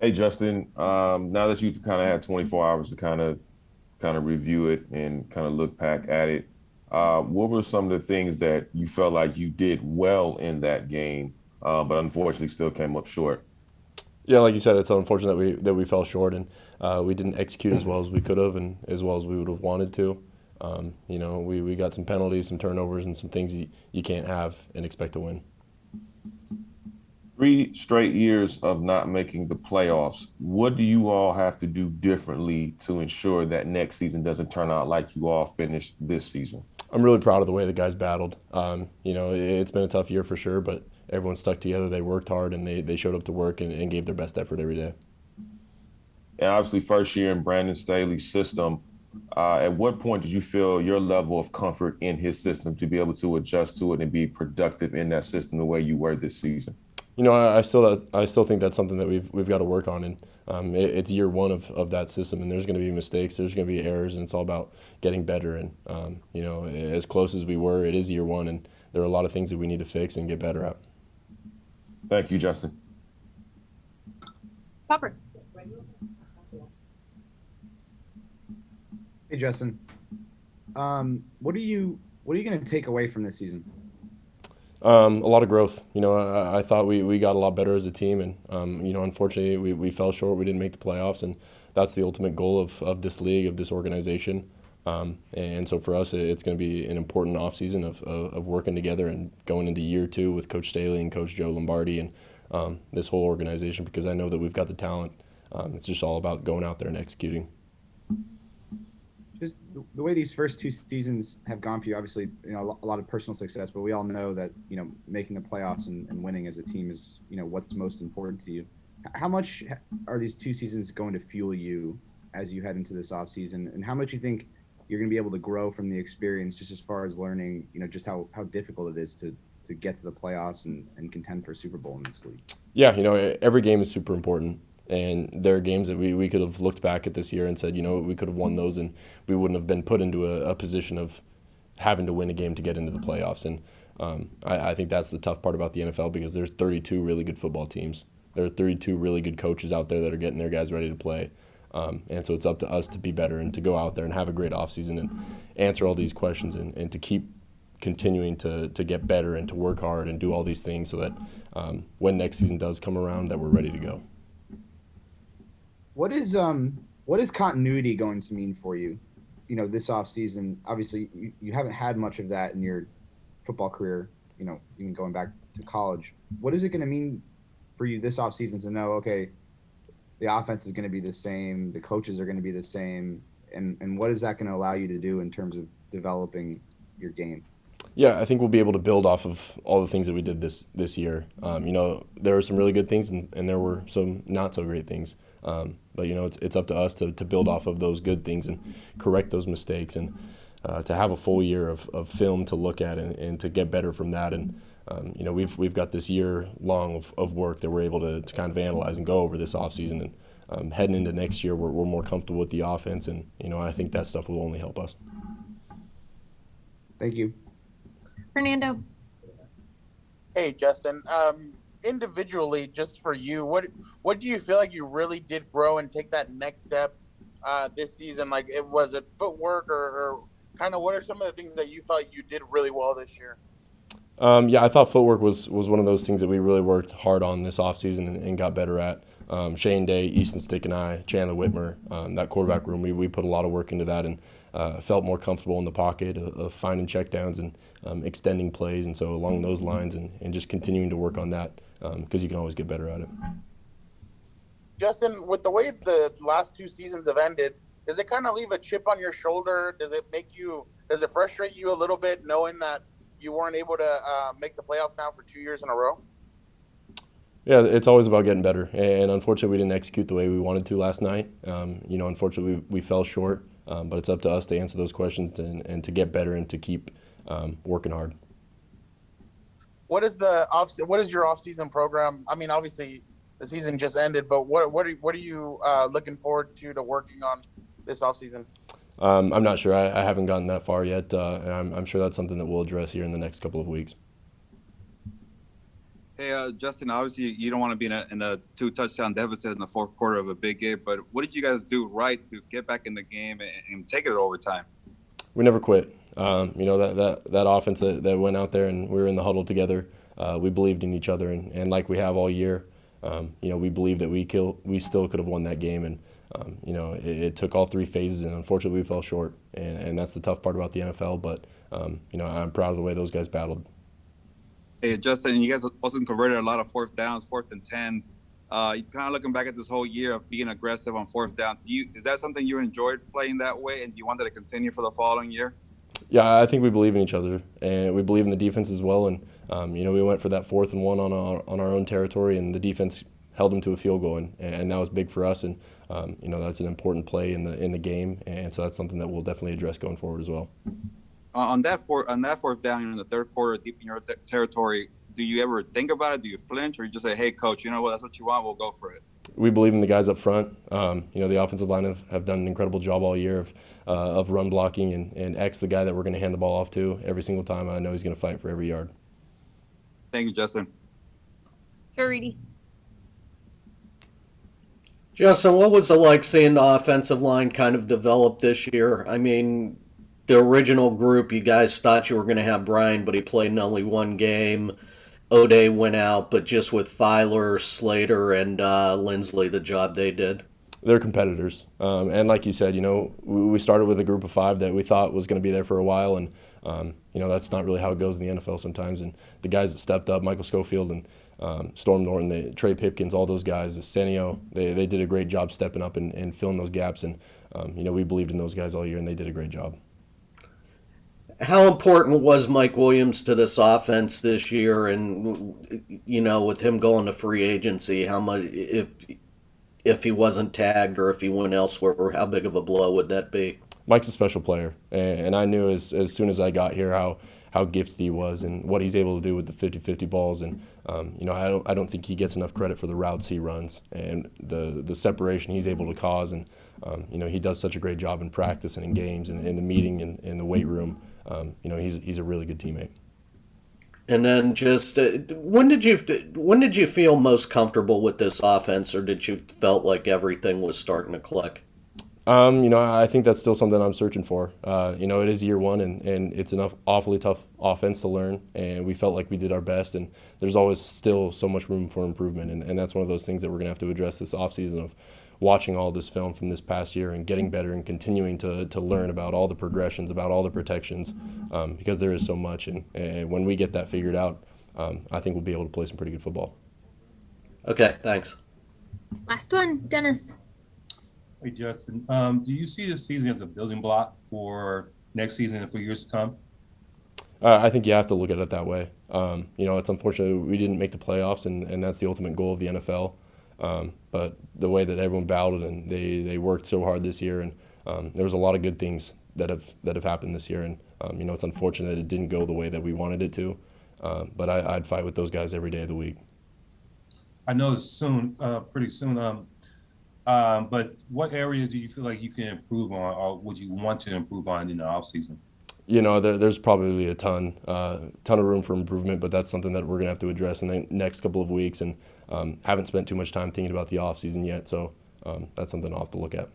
Hey Justin, now that you've kind of had 24 hours to kind of review it and kind of look back at it, what were some of the things that you felt like you did well in that game, but unfortunately still came up short? Yeah, like you said, it's unfortunate that we fell short and we didn't execute as well as we could have and as well as we would have wanted to. We got some penalties, some turnovers, and some things you can't have and expect to win. 3 straight years of not making the playoffs. What do you all have to do differently to ensure that next season doesn't turn out like you all finished this season? I'm really proud of the way the guys battled. It's been a tough year for sure, but everyone stuck together. They worked hard and they showed up to work and gave their best effort every day. And obviously, first year in Brandon Staley's system, at what point did you feel your level of comfort in his system to be able to adjust to it and be productive in that system the way you were this season? I still think that's something that we've got to work on, and it's year one of that system, and there's going to be mistakes, there's going to be errors, and it's all about getting better. And as close as we were, it is year one, and there are a lot of things that we need to fix and get better at. Thank you, Justin. Popper. Hey Justin, what are you going to take away from this season? A lot of growth. I thought we got a lot better as a team, and unfortunately, we fell short. We didn't make the playoffs, and that's the ultimate goal of this league, of this organization. And so for us, it's going to be an important offseason of working together and going into year two with Coach Staley and Coach Joe Lombardi and this whole organization, because I know that we've got the talent. It's just all about going out there and executing. Just the way these first two seasons have gone for you, obviously, a lot of personal success, but we all know that, making the playoffs and winning as a team is, what's most important to you. How much are these two seasons going to fuel you as you head into this offseason? And how much you think you're going to be able to grow from the experience just as far as learning, just how difficult it is to get to the playoffs and contend for a Super Bowl in this league? Yeah, every game is super important. And there are games that we could have looked back at this year and said, we could have won those and we wouldn't have been put into a position of having to win a game to get into the playoffs. And I think that's the tough part about the NFL, because there's 32 really good football teams. There are 32 really good coaches out there that are getting their guys ready to play. And so it's up to us to be better and to go out there and have a great offseason and answer all these questions and to keep continuing to get better and to work hard and do all these things so that when next season does come around, that we're ready to go. What is continuity going to mean for you? This off season. Obviously, you haven't had much of that in your football career. Even going back to college. What is it going to mean for you this off season to know? Okay, the offense is going to be the same, the coaches are going to be the same, and what is that going to allow you to do in terms of developing your game? Yeah, I think we'll be able to build off of all the things that we did this year. There were some really good things and there were some not so great things. But it's up to us to build off of those good things and correct those mistakes and to have a full year of film to look at and to get better from that. And we've got this year long of work that we're able to kind of analyze and go over this offseason. And heading into next year, we're more comfortable with the offense, and I think that stuff will only help us. Thank you. Fernando. Hey, Justin. Individually, just for you, what do you feel like you really did grow and take that next step this season? Like, was it footwork or kind of what are some of the things that you felt you did really well this year? Yeah, I thought footwork was one of those things that we really worked hard on this offseason and got better at. Shane Day, Easton Stick, and I, Chandler Whitmer, that quarterback room, we put a lot of work into that and felt more comfortable in the pocket of finding checkdowns and extending plays. And so along those lines and just continuing to work on that, because you can always get better at it. Justin, with the way the last two seasons have ended, does it kind of leave a chip on your shoulder? Does it frustrate you a little bit knowing that you weren't able to make the playoffs now for 2 years in a row? Yeah, it's always about getting better, and unfortunately, we didn't execute the way we wanted to last night. Unfortunately, we fell short, but it's up to us to answer those questions and to get better and to keep working hard. What is your off-season program? I mean, obviously the season just ended, but what are you looking forward to working on this off-season? I'm not sure. I haven't gotten that far yet. I'm sure that's something that we'll address here in the next couple of weeks. Hey, Justin, obviously you don't want to be in a 2-touchdown deficit in the fourth quarter of a big game, but what did you guys do right to get back in the game and take it to overtime? We never quit. That offense that went out there and we were in the huddle together, we believed in each other, and like we have all year, we believed that we still could have won that game, and it took all three phases, and unfortunately we fell short, and that's the tough part about the NFL, but I'm proud of the way those guys battled. Hey, Justin, you guys also converted a lot of fourth downs, 4th and 10s. You kind of looking back at this whole year of being aggressive on fourth down. Is that something you enjoyed playing that way, and you wanted to continue for the following year? Yeah, I think we believe in each other, and we believe in the defense as well. And we went for that 4th and 1 on our own territory, and the defense held them to a field goal, and that was big for us. And that's an important play in the game, and so that's something that we'll definitely address going forward as well. On that fourth down in the third quarter, deep in your territory, do you ever think about it? Do you flinch, or you just say, "Hey, coach, you know what? That's what you want. We'll go for it." We believe in the guys up front. The offensive line have done an incredible job all year of run blocking, and X, the guy that we're going to hand the ball off to every single time. And I know he's going to fight for every yard. Thank you, Justin. Reedy. Justin, what was it like seeing the offensive line kind of develop this year? I mean, the original group, you guys thought you were going to have Brian, but he played in only one game. O'Day went out, but just with Filer, Slater, and Lindsley, the job they did. They're competitors. And like you said, we started with a group of 5 that we thought was going to be there for a while. And, that's not really how it goes in the NFL sometimes. And the guys that stepped up, Michael Schofield and Storm Norton, Trey Pipkins, all those guys, Senio, they did a great job stepping up and filling those gaps. And, we believed in those guys all year, and they did a great job. How important was Mike Williams to this offense this year? And, with him going to free agency, how much, if he wasn't tagged or if he went elsewhere, how big of a blow would that be? Mike's a special player, and I knew as soon as I got here how gifted he was and what he's able to do with the 50-50 balls. And, I don't think he gets enough credit for the routes he runs and the separation he's able to cause. And, he does such a great job in practice and in games and in the meeting and in the weight room. He's a really good teammate. And then just when did you feel most comfortable with this offense, or did you felt like everything was starting to click? I think that's still something I'm searching for. It is year one, and it's an awfully tough offense to learn, and we felt like we did our best, and there's always still so much room for improvement, and that's one of those things that we're going to have to address this offseason of watching all this film from this past year and getting better and continuing to learn about all the progressions, about all the protections, because there is so much, and when we get that figured out, I think we'll be able to play some pretty good football. Okay, thanks. Last one, Dennis. Hey, Justin, do you see this season as a building block for next season and for years to come? I think you have to look at it that way. It's unfortunate we didn't make the playoffs, and that's the ultimate goal of the NFL. But the way that everyone battled and they worked so hard this year, and there was a lot of good things that have happened this year. And it's unfortunate it didn't go the way that we wanted it to. But I'd fight with those guys every day of the week. I know it's soon, pretty soon. But what areas do you feel like you can improve on, or would you want to improve on in the offseason? There's probably a ton of room for improvement, but that's something that we're going to have to address in the next couple of weeks, and haven't spent too much time thinking about the offseason yet, so that's something I'll have to look at.